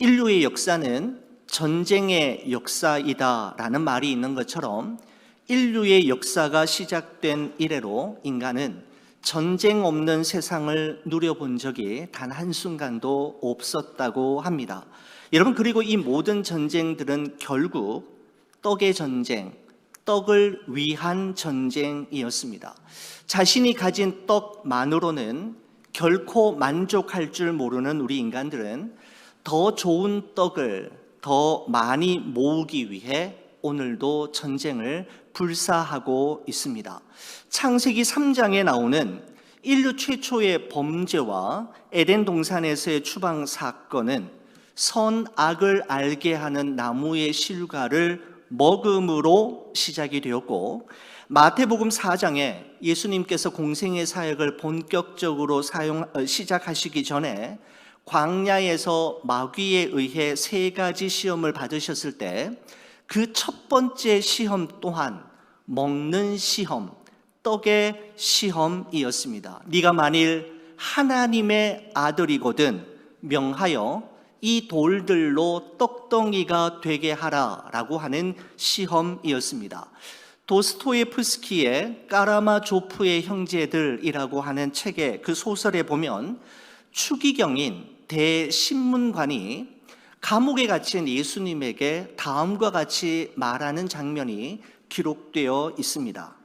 인류의 역사는 전쟁의 역사이다라는 말이 있는 것처럼 인류의 역사가 시작된 이래로 인간은 전쟁 없는 세상을 누려본 적이 단 한순간도 없었다고 합니다. 여러분, 그리고 이 모든 전쟁들은 결국 떡의 전쟁, 떡을 위한 전쟁이었습니다. 자신이 가진 떡만으로는 결코 만족할 줄 모르는 우리 인간들은 더 좋은 떡을 더 많이 모으기 위해 오늘도 전쟁을 불사하고 있습니다. 창세기 3장에 나오는 인류 최초의 범죄와 에덴 동산에서의 추방 사건은 선악을 알게 하는 나무의 실과를 먹음으로 시작이 되었고, 마태복음 4장에 예수님께서 공생의 사역을 본격적으로 시작하시기 전에 광야에서 마귀에 의해 3가지 시험을 받으셨을 때 그 첫 번째 시험 또한 먹는 시험, 떡의 시험이었습니다. 네가 만일 하나님의 아들이거든 명하여 이 돌들로 떡덩이가 되게 하라라고 하는 시험이었습니다. 도스토예프스키의 까라마조프의 형제들이라고 하는 책의 그 소설에 보면 추기경인 대신문관이 감옥에 갇힌 예수님에게 다음과 같이 말하는 장면이 기록되어 있습니다.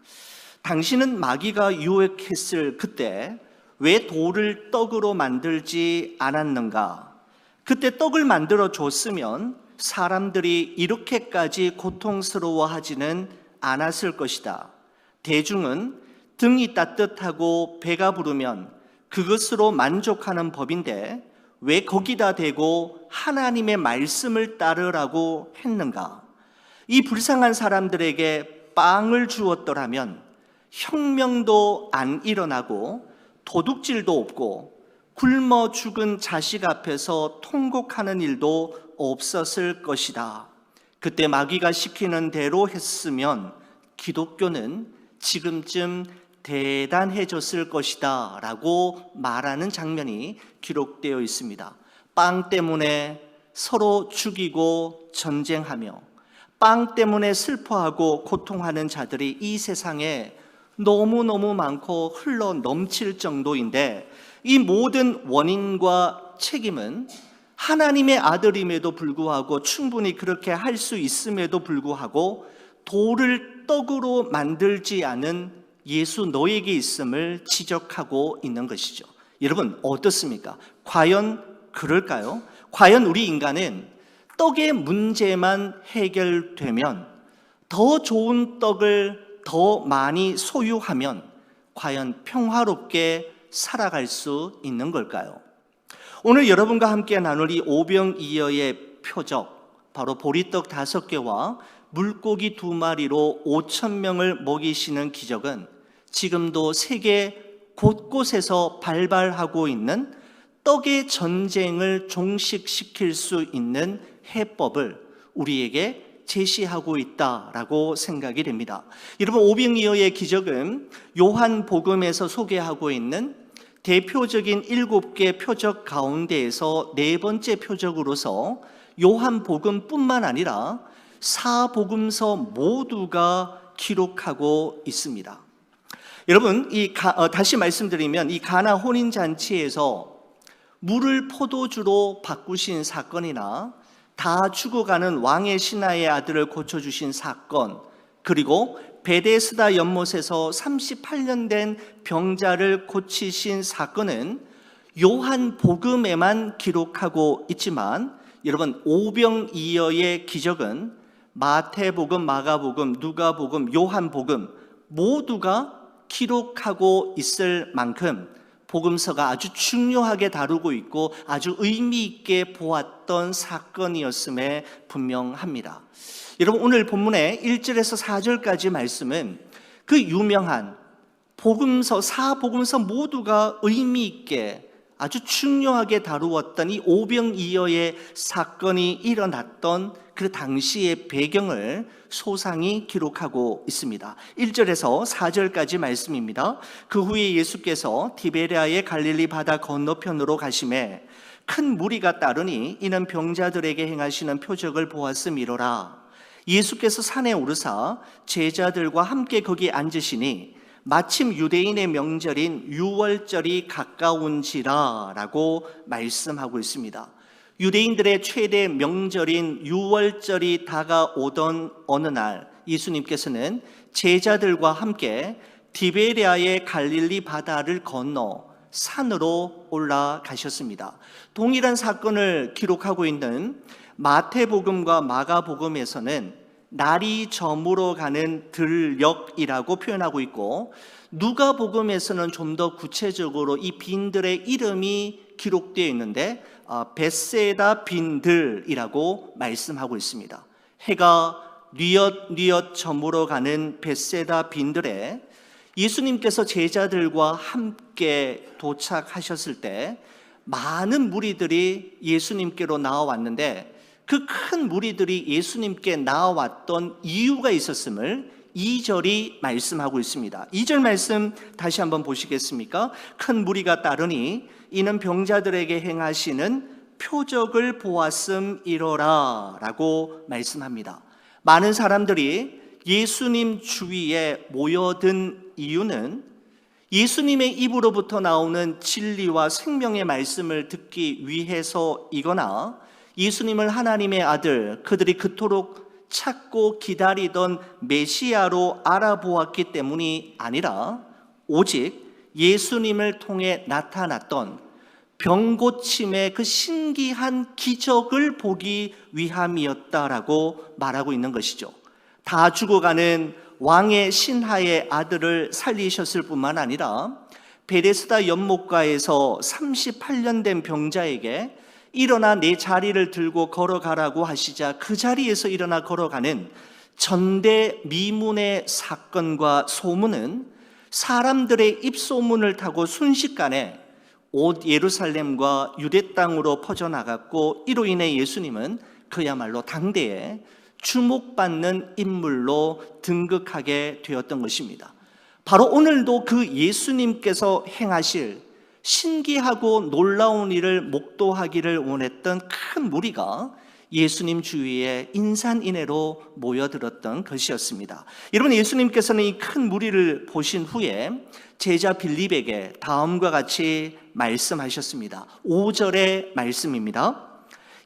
당신은 마귀가 유혹했을 그때 왜 돌을 떡으로 만들지 않았는가? 그때 떡을 만들어 줬으면 사람들이 이렇게까지 고통스러워하지는 않았을 것이다. 대중은 등이 따뜻하고 배가 부르면 그것으로 만족하는 법인데 왜 거기다 대고 하나님의 말씀을 따르라고 했는가? 이 불쌍한 사람들에게 빵을 주었더라면 혁명도 안 일어나고 도둑질도 없고 굶어 죽은 자식 앞에서 통곡하는 일도 없었을 것이다. 그때 마귀가 시키는 대로 했으면 기독교는 지금쯤 대단해졌을 것이다 라고 말하는 장면이 기록되어 있습니다. 빵 때문에 서로 죽이고 전쟁하며 빵 때문에 슬퍼하고 고통하는 자들이 이 세상에 너무너무 많고 흘러 넘칠 정도인데, 이 모든 원인과 책임은 하나님의 아들임에도 불구하고, 충분히 그렇게 할 수 있음에도 불구하고 돌을 떡으로 만들지 않은 예수 너에게 있음을 지적하고 있는 것이죠. 여러분, 어떻습니까? 과연 그럴까요? 과연 우리 인간은 떡의 문제만 해결되면, 더 좋은 떡을 더 많이 소유하면 과연 평화롭게 살아갈 수 있는 걸까요? 오늘 여러분과 함께 나눌 이 오병이어의 표적, 바로 보리떡 5개와 물고기 2마리로 5,000명을 먹이시는 기적은 지금도 세계 곳곳에서 발발하고 있는 떡의 전쟁을 종식시킬 수 있는 해법을 우리에게 제시하고 있다라고 생각이 됩니다. 여러분, 오병이어의 기적은 요한복음에서 소개하고 있는 대표적인 7개 표적 가운데에서 4번째 표적으로서 요한복음뿐만 아니라 사복음서 모두가 기록하고 있습니다. 여러분, 다시 말씀드리면 이 가나 혼인잔치에서 물을 포도주로 바꾸신 사건이나 다 죽어가는 왕의 신하의 아들을 고쳐주신 사건, 그리고 베데스다 연못에서 38년 된 병자를 고치신 사건은 요한복음에만 기록하고 있지만, 여러분, 오병이어의 기적은 마태복음, 마가복음, 누가복음, 요한복음 모두가 기록하고 있을 만큼 복음서가 아주 중요하게 다루고 있고 아주 의미 있게 보았던 사건이었음에 분명합니다. 여러분, 오늘 본문의 1절에서 4절까지 말씀은 그 유명한 복음서, 사복음서 모두가 의미 있게 아주 중요하게 다루었던 이 오병이어의 사건이 일어났던 그 당시의 배경을 소상히 기록하고 있습니다. 1절에서 4절까지 말씀입니다. 그 후에 예수께서 디베랴의 갈릴리 바다 건너편으로 가시매 큰 무리가 따르니 이는 병자들에게 행하시는 표적을 보았음이로라. 예수께서 산에 오르사 제자들과 함께 거기 앉으시니 마침 유대인의 명절인 유월절이 가까운지라 라고 말씀하고 있습니다. 유대인들의 최대 명절인 유월절이 다가오던 어느 날 예수님께서는 제자들과 함께 디베랴의 갈릴리 바다를 건너 산으로 올라가셨습니다. 동일한 사건을 기록하고 있는 마태복음과 마가복음에서는 날이 저물어 가는 들녘이라고 표현하고 있고, 누가복음에서는 좀 더 구체적으로 이 빈들의 이름이 기록되어 있는데 벳세다 빈들이라고 말씀하고 있습니다. 해가 뉘엿뉘엿 저물어 가는 벳세다 빈들에 예수님께서 제자들과 함께 도착하셨을 때 많은 무리들이 예수님께로 나와왔는데, 그 큰 무리들이 예수님께 나와왔던 이유가 있었음을 2절이 말씀하고 있습니다. 2절 말씀 다시 한번 보시겠습니까? 큰 무리가 따르니 이는 병자들에게 행하시는 표적을 보았음이로라 라고 말씀합니다. 많은 사람들이 예수님 주위에 모여든 이유는 예수님의 입으로부터 나오는 진리와 생명의 말씀을 듣기 위해서이거나 예수님을 하나님의 아들, 그들이 그토록 찾고 기다리던 메시아로 알아보았기 때문이 아니라 오직 예수님을 통해 나타났던 병고침의 그 신기한 기적을 보기 위함이었다라고 말하고 있는 것이죠. 다 죽어가는 왕의 신하의 아들을 살리셨을 뿐만 아니라 베데스다 연못가에서 38년 된 병자에게 일어나 내 자리를 들고 걸어가라고 하시자 그 자리에서 일어나 걸어가는 전대미문의 사건과 소문은 사람들의 입소문을 타고 순식간에 온 예루살렘과 유대 땅으로 퍼져나갔고, 이로 인해 예수님은 그야말로 당대에 주목받는 인물로 등극하게 되었던 것입니다. 바로 오늘도 그 예수님께서 행하실 신기하고 놀라운 일을 목도하기를 원했던 큰 무리가 예수님 주위에 인산인해로 모여들었던 것이었습니다. 여러분, 예수님께서는 이 큰 무리를 보신 후에 제자 빌립에게 다음과 같이 말씀하셨습니다. 5절의 말씀입니다.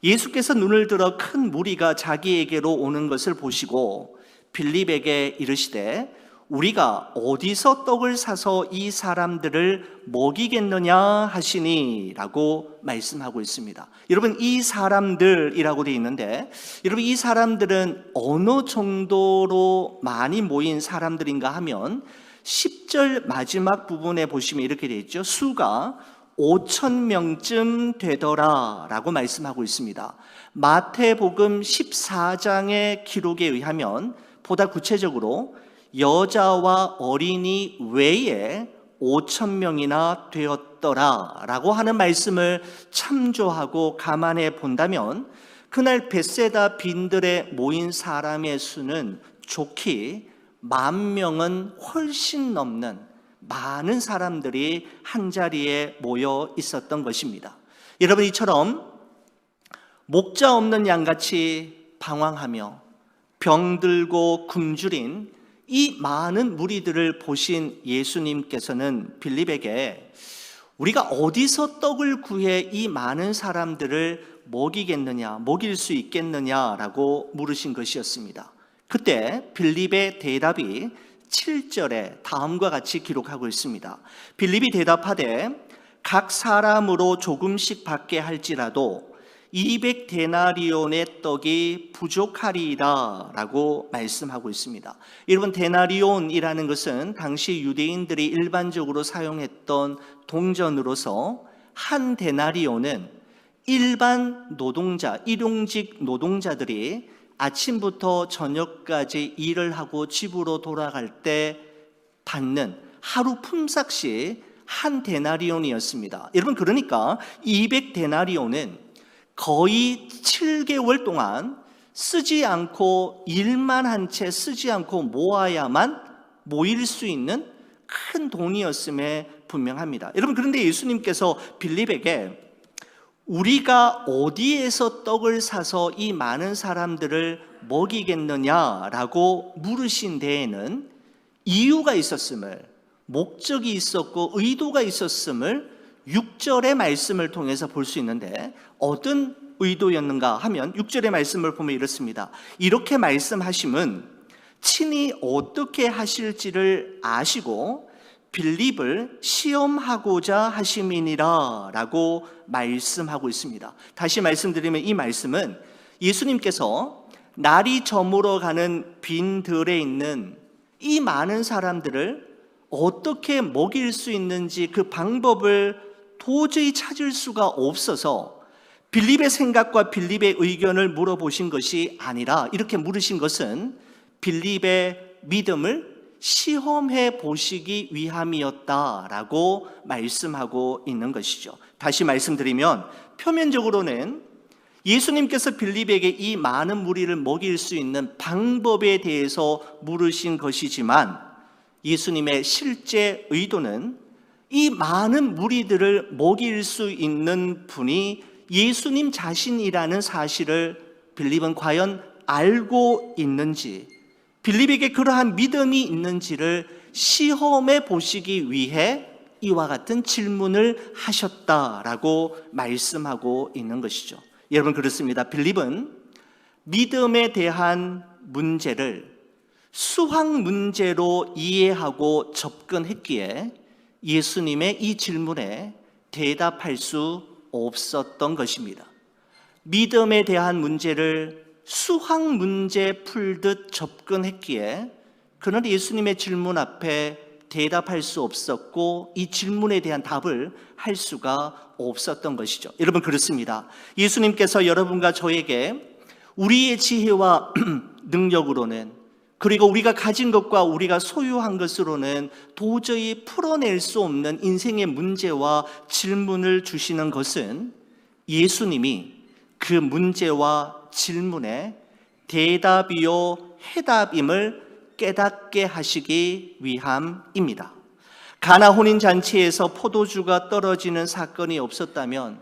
예수께서 눈을 들어 큰 무리가 자기에게로 오는 것을 보시고 빌립에게 이르시되 우리가 어디서 떡을 사서 이 사람들을 먹이겠느냐 하시니 라고 말씀하고 있습니다. 여러분, 이 사람들이라고 되어 있는데, 여러분, 이 사람들은 어느 정도로 많이 모인 사람들인가 하면 10절 마지막 부분에 보시면 이렇게 되어 있죠. 수가 5,000명쯤 되더라 라고 말씀하고 있습니다. 마태복음 14장의 기록에 의하면 보다 구체적으로 여자와 어린이 외에 5,000명이나 되었더라 라고 하는 말씀을 참조하고 감안해 본다면 그날 벳세다 빈들에 모인 사람의 수는 좋게 10,000명은 훨씬 넘는 많은 사람들이 한자리에 모여 있었던 것입니다. 여러분, 이처럼 목자 없는 양같이 방황하며 병들고 굶주린 이 많은 무리들을 보신 예수님께서는 빌립에게 우리가 어디서 떡을 구해 이 많은 사람들을 먹이겠느냐, 먹일 수 있겠느냐라고 물으신 것이었습니다. 그때 빌립의 대답이 7절에 다음과 같이 기록하고 있습니다. 빌립이 대답하되 각 사람으로 조금씩 받게 할지라도 200데나리온의 떡이 부족하리이다 라고 말씀하고 있습니다. 여러분, 데나리온이라는 것은 당시 유대인들이 일반적으로 사용했던 동전으로서 한 데나리온은 일반 노동자, 일용직 노동자들이 아침부터 저녁까지 일을 하고 집으로 돌아갈 때 받는 하루 품삯이 한 데나리온이었습니다. 여러분, 그러니까 200데나리온은 거의 7개월 동안 쓰지 않고 일만 한 채 쓰지 않고 모아야만 모일 수 있는 큰 돈이었음에 분명합니다. 여러분, 그런데 예수님께서 빌립에게 우리가 어디에서 떡을 사서 이 많은 사람들을 먹이겠느냐라고 물으신 데에는 이유가 있었음을, 목적이 있었고 의도가 있었음을 6절의 말씀을 통해서 볼 수 있는데, 어떤 의도였는가 하면 6절의 말씀을 보면 이렇습니다. 이렇게 말씀하심은 친히 어떻게 하실지를 아시고 빌립을 시험하고자 하심이니라 라고 말씀하고 있습니다. 다시 말씀드리면 이 말씀은 예수님께서 날이 저물어 가는 빈들에 있는 이 많은 사람들을 어떻게 먹일 수 있는지 그 방법을 도저히 찾을 수가 없어서 빌립의 생각과 빌립의 의견을 물어보신 것이 아니라, 이렇게 물으신 것은 빌립의 믿음을 시험해 보시기 위함이었다라고 말씀하고 있는 것이죠. 다시 말씀드리면 표면적으로는 예수님께서 빌립에게 이 많은 무리를 먹일 수 있는 방법에 대해서 물으신 것이지만, 예수님의 실제 의도는 이 많은 무리들을 먹일 수 있는 분이 예수님 자신이라는 사실을 빌립은 과연 알고 있는지, 빌립에게 그러한 믿음이 있는지를 시험해 보시기 위해 이와 같은 질문을 하셨다라고 말씀하고 있는 것이죠. 여러분, 그렇습니다. 빌립은 믿음에 대한 문제를 수학 문제로 이해하고 접근했기에 예수님의 이 질문에 대답할 수 없었던 것입니다. 믿음에 대한 문제를 수학 문제 풀듯 접근했기에 그는 예수님의 질문 앞에 대답할 수 없었고 이 질문에 대한 답을 할 수가 없었던 것이죠. 여러분, 그렇습니다. 예수님께서 여러분과 저에게 우리의 지혜와 능력으로는, 그리고 우리가 가진 것과 우리가 소유한 것으로는 도저히 풀어낼 수 없는 인생의 문제와 질문을 주시는 것은 예수님이 그 문제와 질문에 대답이요 해답임을 깨닫게 하시기 위함입니다. 가나 혼인잔치에서 포도주가 떨어지는 사건이 없었다면,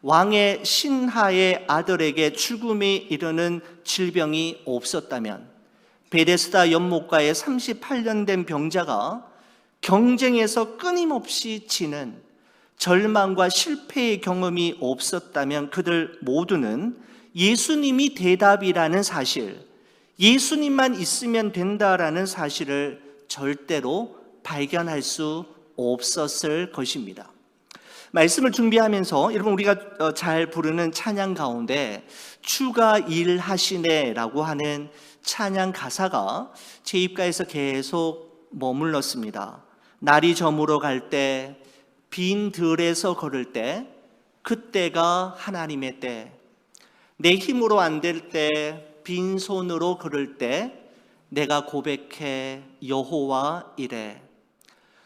왕의 신하의 아들에게 죽음에 이르는 질병이 없었다면, 베데스다 연못가에 38년 된 병자가 경쟁에서 끊임없이 지는 절망과 실패의 경험이 없었다면, 그들 모두는 예수님이 대답이라는 사실, 예수님만 있으면 된다라는 사실을 절대로 발견할 수 없었을 것입니다. 말씀을 준비하면서 여러분, 우리가 잘 부르는 찬양 가운데 주가 일하시네라고 하는 찬양 가사가 제 입가에서 계속 머물렀습니다. 날이 저물어 갈 때, 빈 들에서 걸을 때, 그때가 하나님의 때, 내 힘으로 안 될 때, 빈손으로 걸을 때 내가 고백해 여호와 이래.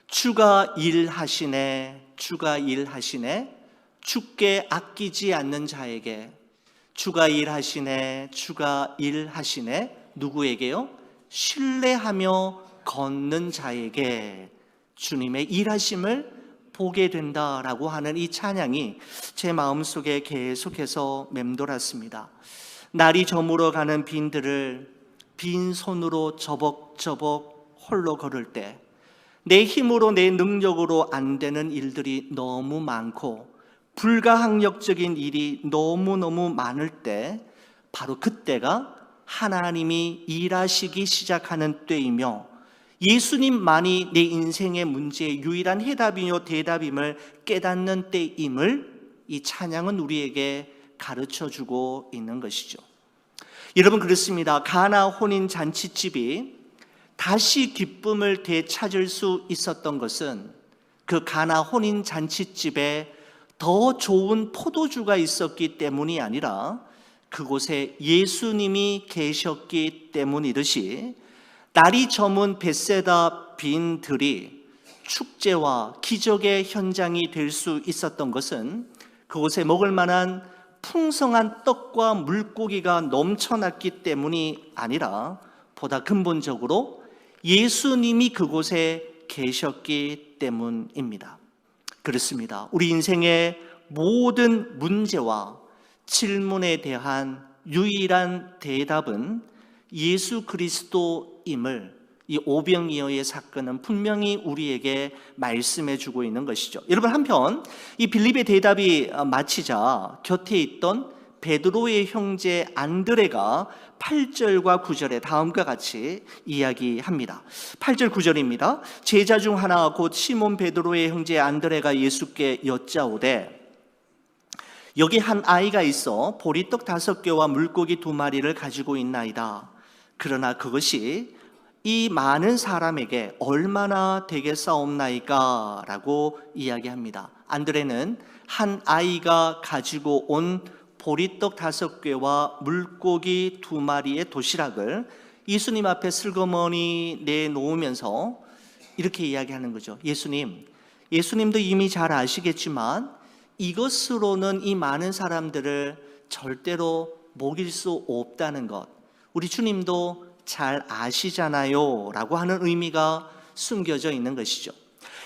주가 일하시네, 주가 일하시네. 주께 아끼지 않는 자에게 주가 일하시네, 주가 일하시네. 누구에게요? 신뢰하며 걷는 자에게 주님의 일하심을 보게 된다라고 하는 이 찬양이 제 마음속에 계속해서 맴돌았습니다. 날이 저물어 가는 빈들을 빈손으로 저벅저벅 홀로 걸을 때, 내 힘으로 내 능력으로 안 되는 일들이 너무 많고 불가항력적인 일이 너무너무 많을 때, 바로 그때가 하나님이 일하시기 시작하는 때이며 예수님만이 내 인생의 문제의 유일한 해답이요 대답임을 깨닫는 때임을 이 찬양은 우리에게 가르쳐주고 있는 것이죠. 여러분, 그렇습니다. 가나 혼인 잔치집이 다시 기쁨을 되찾을 수 있었던 것은 그 가나 혼인 잔치집에 더 좋은 포도주가 있었기 때문이 아니라 그곳에 예수님이 계셨기 때문이듯이, 날이 저문 벳세다 빈들이 축제와 기적의 현장이 될 수 있었던 것은 그곳에 먹을 만한 풍성한 떡과 물고기가 넘쳐났기 때문이 아니라 보다 근본적으로 예수님이 그곳에 계셨기 때문입니다. 그렇습니다. 우리 인생의 모든 문제와 질문에 대한 유일한 대답은 예수 그리스도임을 이 오병이어의 사건은 분명히 우리에게 말씀해 주고 있는 것이죠. 여러분, 한편 이 빌립의 대답이 마치자 곁에 있던 베드로의 형제 안드레가 8절과 9절에 다음과 같이 이야기합니다. 8절 9절입니다. 제자 중 하나 곧 시몬 베드로의 형제 안드레가 예수께 여짜오되 여기 한 아이가 있어 보리떡 5개와 물고기 2마리를 가지고 있나이다. 그러나 그것이 이 많은 사람에게 얼마나 되겠사옵나이까? 라고 이야기합니다. 안드레는 한 아이가 가지고 온 보리떡 5개와 물고기 2마리의 도시락을 예수님 앞에 슬그머니 내놓으면서 이렇게 이야기하는 거죠. 예수님도 이미 잘 아시겠지만 이것으로는 이 많은 사람들을 절대로 먹일 수 없다는 것, 우리 주님도 잘 아시잖아요 라고 하는 의미가 숨겨져 있는 것이죠.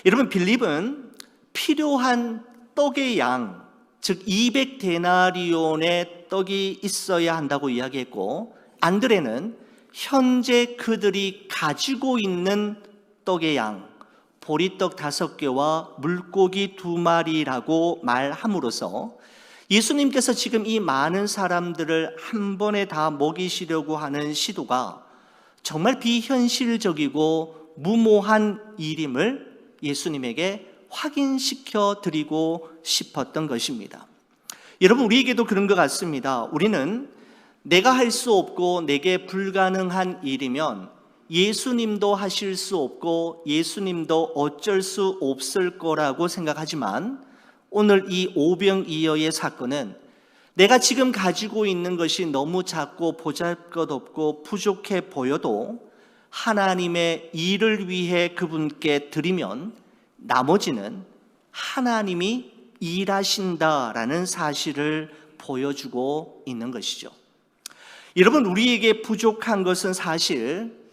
여러분, 빌립은 필요한 떡의 양, 즉 200데나리온의 떡이 있어야 한다고 이야기했고, 안드레는 현재 그들이 가지고 있는 떡의 양, 보리떡 5개와 물고기 2마리라고 말함으로써 예수님께서 지금 이 많은 사람들을 한 번에 다 먹이시려고 하는 시도가 정말 비현실적이고 무모한 일임을 예수님에게 확인시켜 드리고 싶었던 것입니다. 여러분, 우리에게도 그런 것 같습니다. 우리는 내가 할 수 없고 내게 불가능한 일이면 예수님도 하실 수 없고 예수님도 어쩔 수 없을 거라고 생각하지만 오늘 이 오병이어의 사건은 내가 지금 가지고 있는 것이 너무 작고 보잘것없고 부족해 보여도 하나님의 일을 위해 그분께 드리면 나머지는 하나님이 일하신다라는 사실을 보여주고 있는 것이죠. 여러분, 우리에게 부족한 것은 사실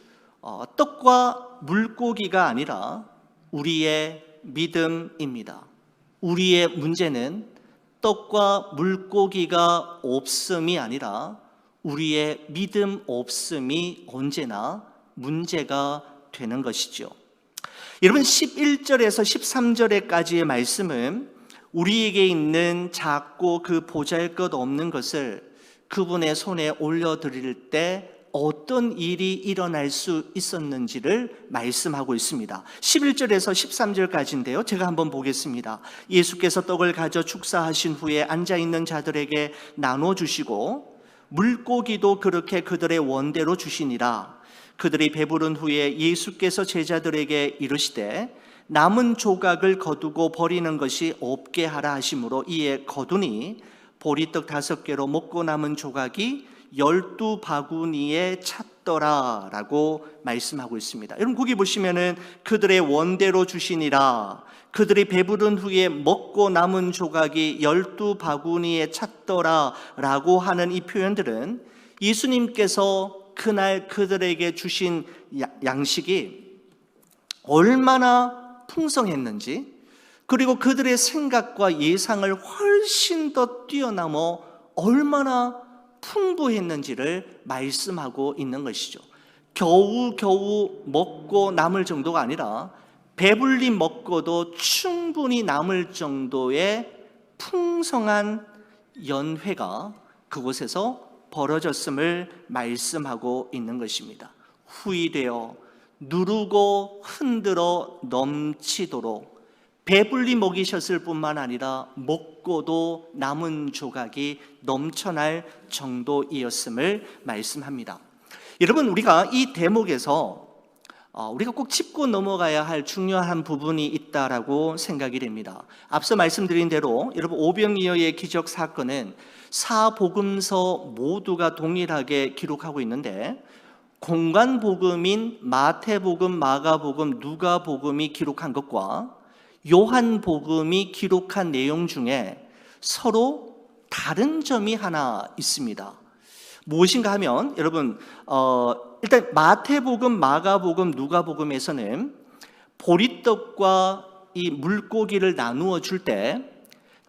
떡과 물고기가 아니라 우리의 믿음입니다. 우리의 문제는 떡과 물고기가 없음이 아니라 우리의 믿음 없음이 언제나 문제가 되는 것이죠. 여러분, 11절에서 13절에까지의 말씀은 우리에게 있는 작고 그 보잘것없는 것을 그분의 손에 올려드릴 때 어떤 일이 일어날 수 있었는지를 말씀하고 있습니다. 11절에서 13절까지인데요, 제가 한번 보겠습니다. 예수께서 떡을 가져 축사하신 후에 앉아있는 자들에게 나눠주시고 물고기도 그렇게 그들의 원대로 주시니라. 그들이 배부른 후에 예수께서 제자들에게 이르시되 남은 조각을 거두고 버리는 것이 없게 하라 하심으로 이에 거두니 보리떡 5개로 먹고 남은 조각이 12바구니에 찼더라 라고 말씀하고 있습니다. 여러분, 거기 보시면은 그들의 원대로 주시니라, 그들이 배부른 후에 먹고 남은 조각이 12바구니에 찼더라 라고 하는 이 표현들은 예수님께서 그날 그들에게 주신 양식이 얼마나 풍성했는지, 그리고 그들의 생각과 예상을 훨씬 더 뛰어넘어 얼마나 풍부했는지를 말씀하고 있는 것이죠. 겨우겨우 먹고 남을 정도가 아니라 배불리 먹고도 충분히 남을 정도의 풍성한 연회가 그곳에서 벌어졌음을 말씀하고 있는 것입니다. 후이되어 누르고 흔들어 넘치도록 배불리 먹이셨을 뿐만 아니라 먹고도 남은 조각이 넘쳐날 정도이었음을 말씀합니다. 여러분, 우리가 이 대목에서 우리가 꼭 짚고 넘어가야 할 중요한 부분이 있다라고 생각이 됩니다. 앞서 말씀드린 대로 여러분, 오병이어의 기적 사건은 사복음서 모두가 동일하게 기록하고 있는데 공관복음인 마태복음, 마가복음, 누가복음이 기록한 것과 요한복음이 기록한 내용 중에 서로 다른 점이 하나 있습니다. 무엇인가 하면 여러분, 일단 마태복음, 마가복음, 누가복음에서는 보리떡과 이 물고기를 나누어 줄 때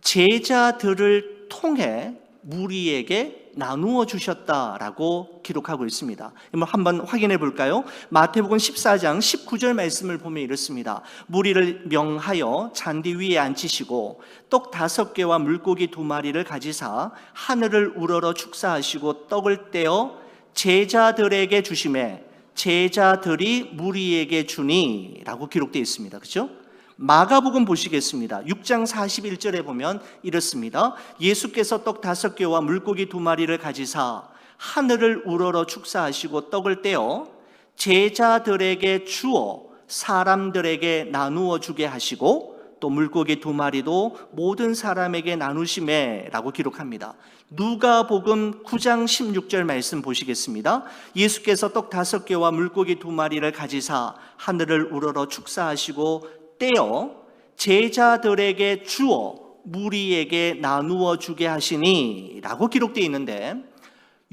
제자들을 통해 무리에게 나누어 주셨다라고 기록하고 있습니다. 한번 확인해 볼까요? 마태복음 14장 19절 말씀을 보면 이렇습니다. 무리를 명하여 잔디 위에 앉히시고 떡 5개와 물고기 2마리를 가지사 하늘을 우러러 축사하시고 떡을 떼어 제자들에게 주시매 제자들이 무리에게 주니 라고 기록되어 있습니다. 그렇죠? 마가복음 보시겠습니다. 6장 41절에 보면 이렇습니다. 예수께서 떡 5개와 물고기 2마리를 가지사 하늘을 우러러 축사하시고 떡을 떼어 제자들에게 주어 사람들에게 나누어 주게 하시고 또 물고기 2마리도 모든 사람에게 나누시매 라고 기록합니다. 누가복음 9장 16절 말씀 보시겠습니다. 예수께서 떡 5개와 물고기 2마리를 가지사 하늘을 우러러 축사하시고 떼어 제자들에게 주어 무리에게 나누어 주게 하시니 라고 기록되어 있는데,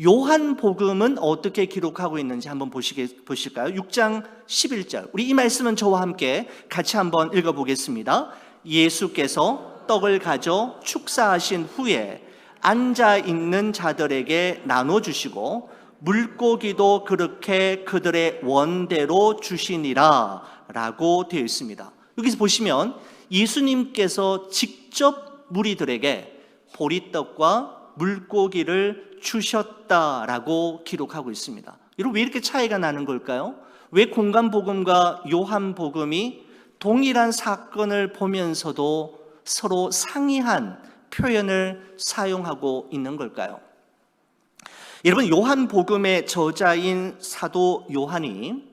요한복음은 어떻게 기록하고 있는지 한번 보실까요? 6장 11절, 우리 이 말씀은 저와 함께 같이 한번 읽어보겠습니다. 예수께서 떡을 가져 축사하신 후에 앉아있는 자들에게 나눠주시고 물고기도 그렇게 그들의 원대로 주시니라 라고 되어 있습니다. 여기서 보시면 예수님께서 직접 무리들에게 보리떡과 물고기를 주셨다라고 기록하고 있습니다. 여러분, 왜 이렇게 차이가 나는 걸까요? 왜 공간복음과 요한복음이 동일한 사건을 보면서도 서로 상이한 표현을 사용하고 있는 걸까요? 여러분, 요한복음의 저자인 사도 요한이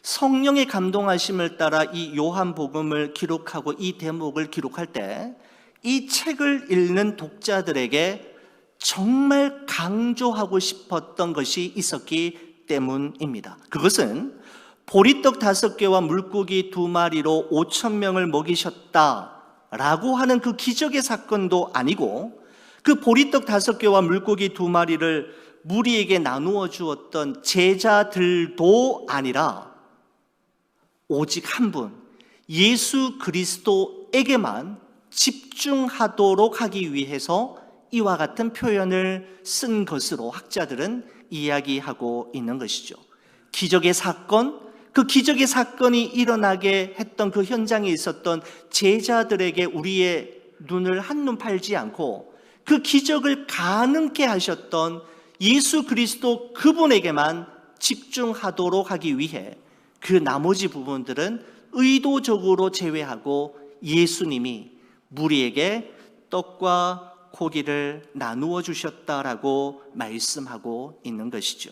성령의 감동하심을 따라 이 요한복음을 기록하고 이 대목을 기록할 때 이 책을 읽는 독자들에게 정말 강조하고 싶었던 것이 있었기 때문입니다. 그것은 보리떡 5개와 물고기 2마리로 5,000명을 먹이셨다라고 하는 그 기적의 사건도 아니고, 그 보리떡 5개와 물고기 2마리를 무리에게 나누어 주었던 제자들도 아니라 오직 한 분, 예수 그리스도에게만 집중하도록 하기 위해서 이와 같은 표현을 쓴 것으로 학자들은 이야기하고 있는 것이죠. 기적의 사건, 그 기적의 사건이 일어나게 했던 그 현장에 있었던 제자들에게 우리의 눈을 한눈 팔지 않고 그 기적을 가능케 하셨던 예수 그리스도 그분에게만 집중하도록 하기 위해 그 나머지 부분들은 의도적으로 제외하고 예수님이 무리에게 떡과 고기를 나누어 주셨다라고 말씀하고 있는 것이죠.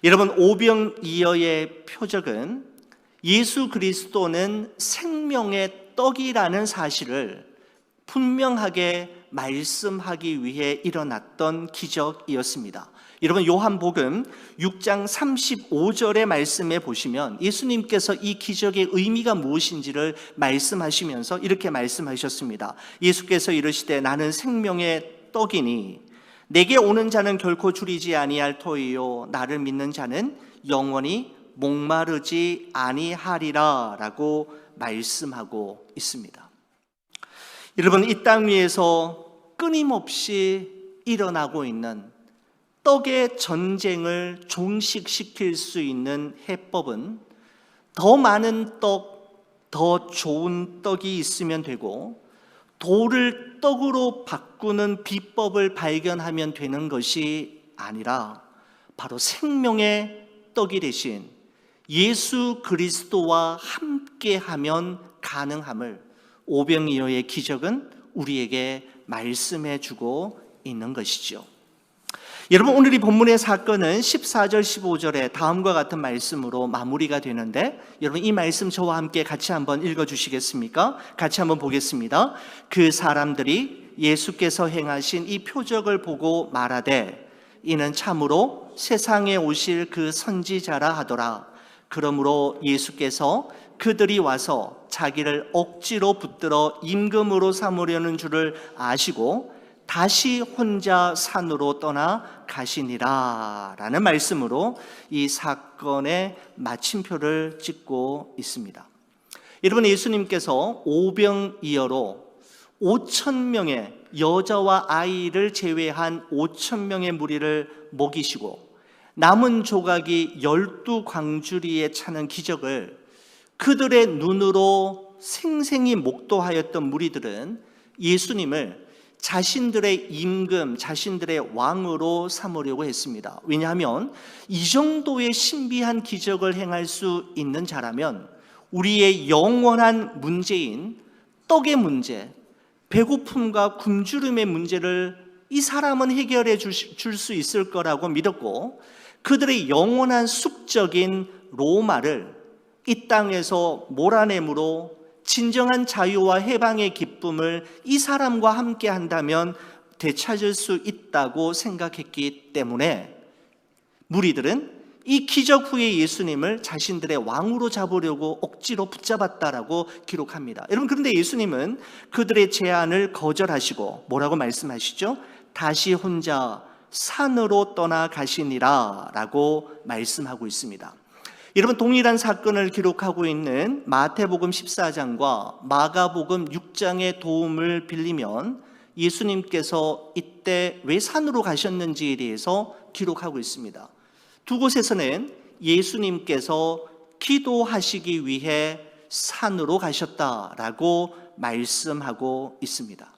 여러분, 오병이어의 표적은 예수 그리스도는 생명의 떡이라는 사실을 분명하게 말씀하기 위해 일어났던 기적이었습니다. 여러분, 요한복음 6장 35절의 말씀에 보시면 예수님께서 이 기적의 의미가 무엇인지를 말씀하시면서 이렇게 말씀하셨습니다. 예수께서 이르시되 나는 생명의 떡이니 내게 오는 자는 결코 줄이지 아니할 터이요 나를 믿는 자는 영원히 목마르지 아니하리라 라고 말씀하고 있습니다. 여러분, 이 땅 위에서 끊임없이 일어나고 있는 떡의 전쟁을 종식시킬 수 있는 해법은 더 많은 떡, 더 좋은 떡이 있으면 되고 돌을 떡으로 바꾸는 비법을 발견하면 되는 것이 아니라 바로 생명의 떡이 되신 예수 그리스도와 함께하면 가능함을 오병이어의 기적은 우리에게 말씀해 주고 있는 것이죠. 여러분, 오늘 이 본문의 사건은 14절 15절에 다음과 같은 말씀으로 마무리가 되는데, 여러분 이 말씀 저와 함께 같이 한번 읽어주시겠습니까? 같이 한번 보겠습니다. 그 사람들이 예수께서 행하신 이 표적을 보고 말하되 이는 참으로 세상에 오실 그 선지자라 하더라. 그러므로 예수께서 그들이 와서 자기를 억지로 붙들어 임금으로 삼으려는 줄을 아시고 다시 혼자 산으로 떠나 가시니라 라는 말씀으로 이 사건의 마침표를 찍고 있습니다. 여러분, 예수님께서 오병이어로 5천 명의 여자와 아이를 제외한 5천 명의 무리를 먹이시고 남은 조각이 12광주리에 차는 기적을 그들의 눈으로 생생히 목도하였던 무리들은 예수님을 자신들의 임금, 자신들의 왕으로 삼으려고 했습니다. 왜냐하면 이 정도의 신비한 기적을 행할 수 있는 자라면 우리의 영원한 문제인 떡의 문제, 배고픔과 굶주림의 문제를 이 사람은 해결해 줄 수 있을 거라고 믿었고, 그들의 영원한 숙적인 로마를 이 땅에서 몰아내므로 진정한 자유와 해방의 기쁨을 이 사람과 함께 한다면 되찾을 수 있다고 생각했기 때문에 무리들은 이 기적 후에 예수님을 자신들의 왕으로 잡으려고 억지로 붙잡았다라고 기록합니다. 여러분, 그런데 예수님은 그들의 제안을 거절하시고 뭐라고 말씀하시죠? 다시 혼자 산으로 떠나가시니라 라고 말씀하고 있습니다. 여러분, 동일한 사건을 기록하고 있는 마태복음 14장과 마가복음 6장의 도움을 빌리면 예수님께서 이때 왜 산으로 가셨는지에 대해서 기록하고 있습니다. 두 곳에서는 예수님께서 기도하시기 위해 산으로 가셨다라고 말씀하고 있습니다.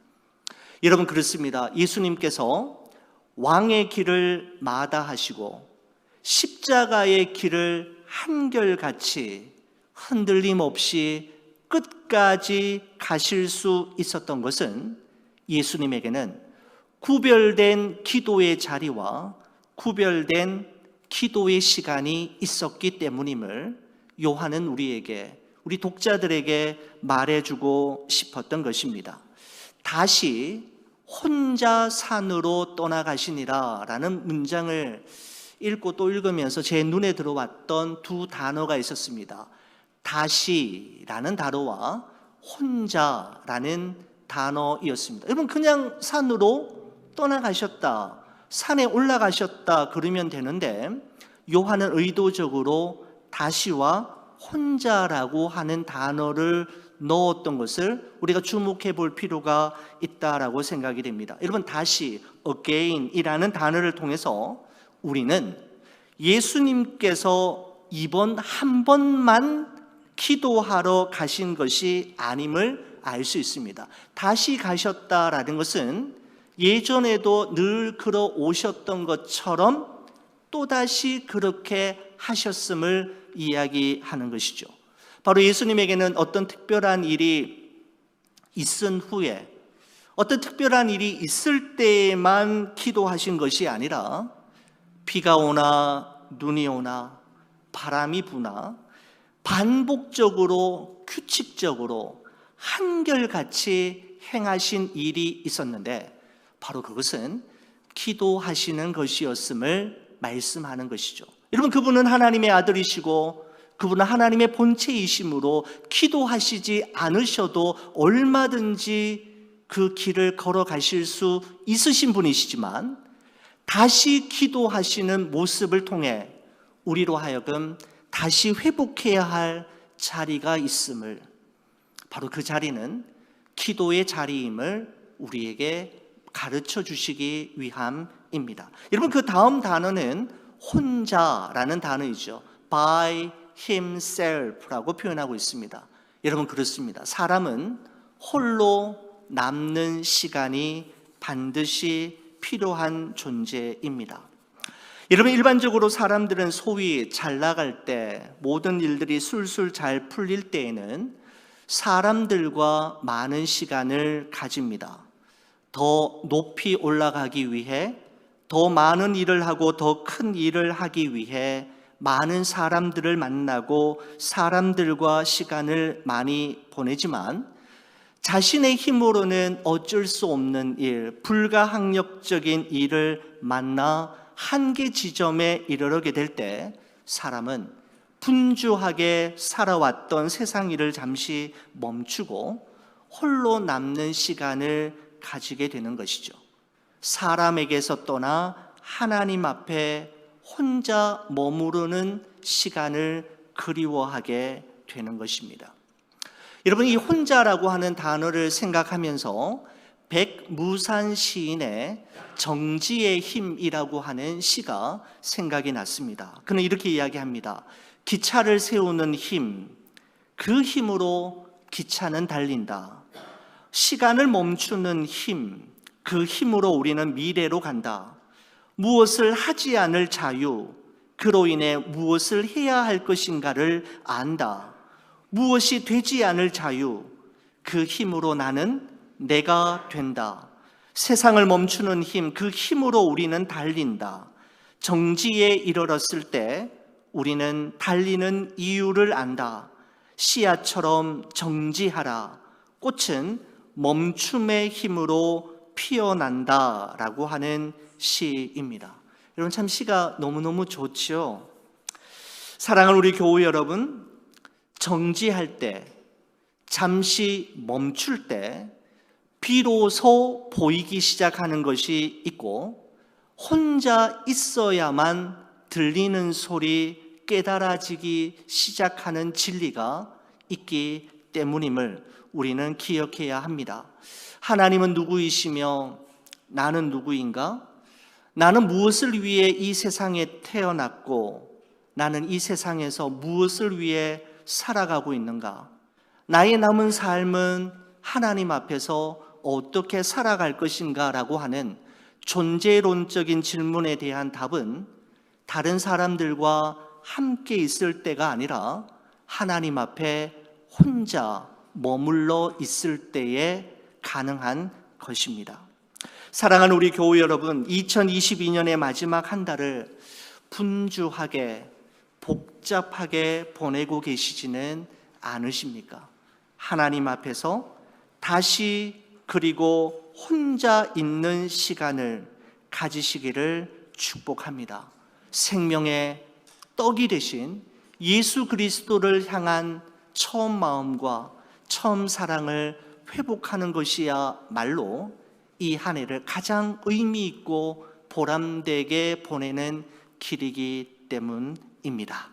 여러분, 그렇습니다. 예수님께서 왕의 길을 마다하시고 십자가의 길을 한결같이 흔들림 없이 끝까지 가실 수 있었던 것은 예수님에게는 구별된 기도의 자리와 구별된 기도의 시간이 있었기 때문임을 요한은 우리에게, 우리 독자들에게 말해주고 싶었던 것입니다. 다시 혼자 산으로 떠나가시니라 라는 문장을 읽고 또 읽으면서 제 눈에 들어왔던 두 단어가 있었습니다. 다시라는 단어와 혼자라는 단어이었습니다. 여러분, 그냥 산으로 떠나가셨다, 산에 올라가셨다 그러면 되는데 요한은 의도적으로 다시와 혼자라고 하는 단어를 넣었던 것을 우리가 주목해 볼 필요가 있다라고 생각이 됩니다. 여러분, 다시 again이라는 단어를 통해서 우리는 예수님께서 이번 한 번만 기도하러 가신 것이 아님을 알 수 있습니다. 다시 가셨다라는 것은 예전에도 늘 그러오셨던 것처럼 또다시 그렇게 하셨음을 이야기하는 것이죠. 바로 예수님에게는 어떤 특별한 일이 있은 후에, 어떤 특별한 일이 있을 때만 기도하신 것이 아니라 비가 오나 눈이 오나 바람이 부나 반복적으로 규칙적으로 한결같이 행하신 일이 있었는데 바로 그것은 기도하시는 것이었음을 말씀하는 것이죠. 여러분, 그분은 하나님의 아들이시고 그분은 하나님의 본체이심으로 기도하시지 않으셔도 얼마든지 그 길을 걸어가실 수 있으신 분이시지만 다시 기도하시는 모습을 통해 우리로 하여금 다시 회복해야 할 자리가 있음을, 바로 그 자리는 기도의 자리임을 우리에게 가르쳐 주시기 위함입니다. 여러분, 그 다음 단어는 혼자라는 단어이죠. by himself라고 표현하고 있습니다. 여러분, 그렇습니다. 사람은 홀로 남는 시간이 반드시 필요한 존재입니다. 여러분, 일반적으로 사람들은 소위 잘 나갈 때, 모든 일들이 술술 잘 풀릴 때에는 사람들과 많은 시간을 가집니다. 더 높이 올라가기 위해, 더 많은 일을 하고 더 큰 일을 하기 위해 많은 사람들을 만나고 사람들과 시간을 많이 보내지만 자신의 힘으로는 어쩔 수 없는 일, 불가항력적인 일을 만나 한계 지점에 이르게 될 때 사람은 분주하게 살아왔던 세상 일을 잠시 멈추고 홀로 남는 시간을 가지게 되는 것이죠. 사람에게서 떠나 하나님 앞에 혼자 머무르는 시간을 그리워하게 되는 것입니다. 여러분, 이 혼자라고 하는 단어를 생각하면서 백무산 시인의 정지의 힘이라고 하는 시가 생각이 났습니다. 그는 이렇게 이야기합니다. 기차를 세우는 힘, 그 힘으로 기차는 달린다. 시간을 멈추는 힘, 그 힘으로 우리는 미래로 간다. 무엇을 하지 않을 자유, 그로 인해 무엇을 해야 할 것인가를 안다. 무엇이 되지 않을 자유, 그 힘으로 나는 내가 된다. 세상을 멈추는 힘, 그 힘으로 우리는 달린다. 정지에 이르렀을 때 우리는 달리는 이유를 안다. 씨앗처럼 정지하라. 꽃은 멈춤의 힘으로 피어난다 라고 하는 시입니다. 여러분, 참 시가 너무너무 좋지요. 사랑하는 우리 교우 여러분, 정지할 때, 잠시 멈출 때 비로소 보이기 시작하는 것이 있고, 혼자 있어야만 들리는 소리, 깨달아지기 시작하는 진리가 있기 때문임을 우리는 기억해야 합니다. 하나님은 누구이시며 나는 누구인가? 나는 무엇을 위해 이 세상에 태어났고, 나는 이 세상에서 무엇을 위해 살아가고 있는가? 나의 남은 삶은 하나님 앞에서 어떻게 살아갈 것인가? 라고 하는 존재론적인 질문에 대한 답은 다른 사람들과 함께 있을 때가 아니라 하나님 앞에 혼자 머물러 있을 때에 가능한 것입니다. 사랑하는 우리 교우 여러분, 2022년의 마지막 한 달을 분주하게 복잡하게 보내고 계시지는 않으십니까? 하나님 앞에서 다시 그리고 혼자 있는 시간을 가지시기를 축복합니다. 생명의 떡이 되신 예수 그리스도를 향한 처음 마음과 처음 사랑을 회복하는 것이야말로 이 한 해를 가장 의미 있고 보람되게 보내는 길이기 때문입니다.